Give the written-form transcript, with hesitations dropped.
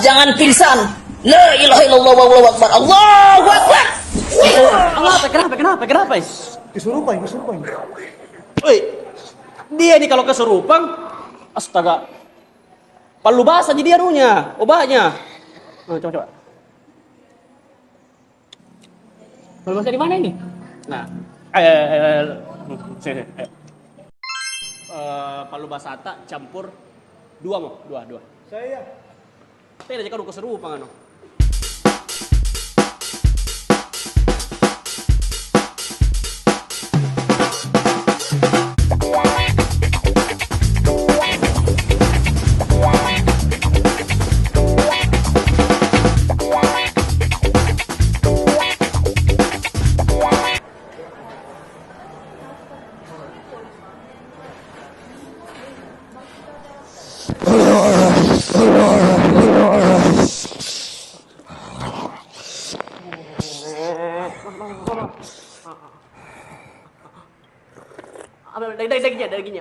jangan pingsan. La ilaha illallah wallahu akbar. Allahu akbar. Kenapa? Kesurupan. Woi, dia nih kalau kesurupan, astaga. Pallubasa jadi anunya, obatnya. Nah, coba. Pallubasa di mana ini? Nah, pallubasa campur dua. Saya. Saya aja kalau kesurupan anu. Dagingnya.